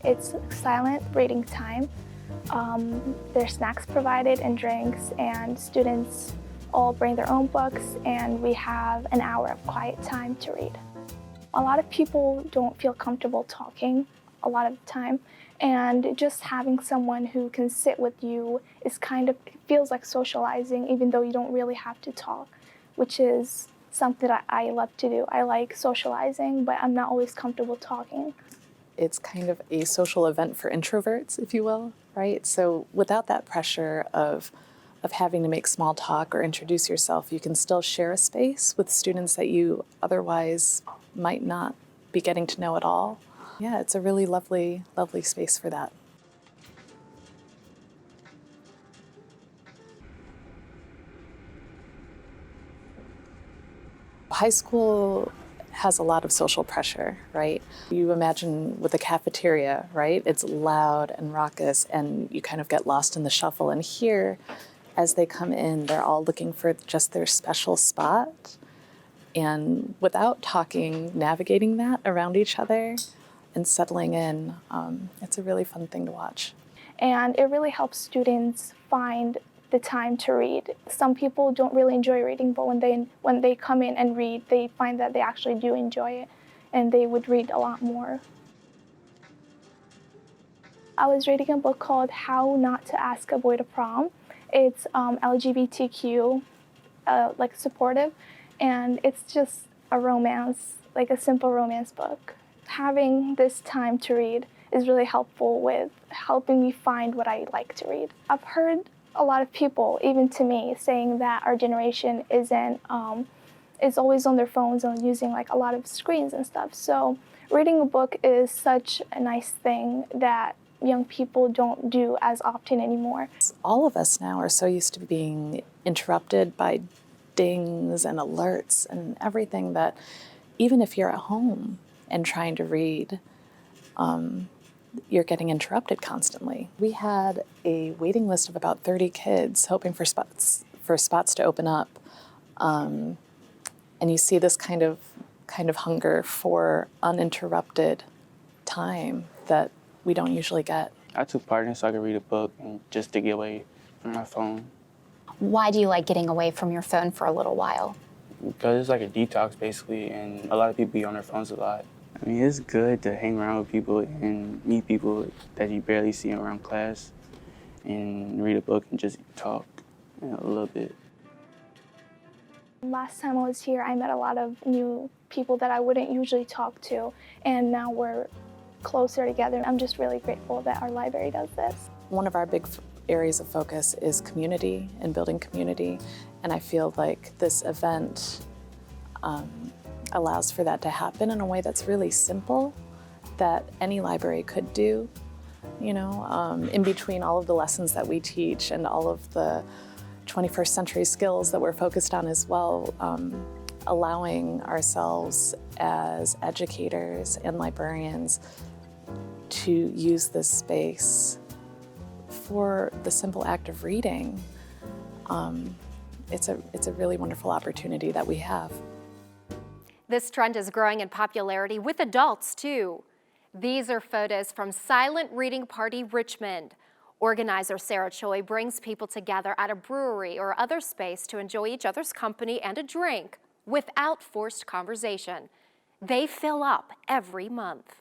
It's silent reading time. There's snacks provided and drinks, and students all bring their own books, and we have an hour of quiet time to read. A lot of people don't feel comfortable talking a lot of the time, and just having someone who can sit with you is it feels like socializing, even though you don't really have to talk, which is something that I love to do. I like socializing, but I'm not always comfortable talking. It's kind of a social event for introverts, if you will, right? So without that pressure of having to make small talk or introduce yourself, you can still share a space with students that you otherwise might not be getting to know at all. Yeah, it's a really lovely, lovely space for that. High school has a lot of social pressure, right? You imagine with the cafeteria, right? It's loud and raucous, and you kind of get lost in the shuffle. And here, as they come in, they're all looking for just their special spot. And without talking, navigating that around each other and settling in, it's a really fun thing to watch. And it really helps students find the time to read. Some people don't really enjoy reading, but when they come in and read, they find that they actually do enjoy it, and they would read a lot more. I was reading a book called How Not to Ask a Boy to Prom. It's LGBTQ supportive, and it's just a romance, like a simple romance book. Having this time to read is really helpful with helping me find what I like to read. I've heard a lot of people, even to me, saying that our generation is always on their phones and using a lot of screens and stuff. So reading a book is such a nice thing that young people don't do as often anymore. All of us now are so used to being interrupted by dings and alerts and everything that even if you're at home and trying to read, you're getting interrupted constantly. We had a waiting list of about 30 kids hoping for spots to open up. And you see this kind of hunger for uninterrupted time that we don't usually get. I took part in it so I could read a book and just to get away from my phone. Why do you like getting away from your phone for a little while? Because it's like a detox, basically, and a lot of people be on their phones a lot. I mean, it's good to hang around with people and meet people that you barely see around class and read a book and just talk a little bit. Last time I was here, I met a lot of new people that I wouldn't usually talk to, and now we're closer together. I'm just really grateful that our library does this. One of our big areas of focus is community and building community, and I feel like this event allows for that to happen in a way that's really simple, that any library could do, in between all of the lessons that we teach and all of the 21st century skills that we're focused on as well, allowing ourselves as educators and librarians to use this space for the simple act of reading. It's a really wonderful opportunity that we have. This trend is growing in popularity with adults too. These are photos from Silent Reading Party Richmond. Organizer Sarah Choi brings people together at a brewery or other space to enjoy each other's company and a drink without forced conversation. They fill up every month.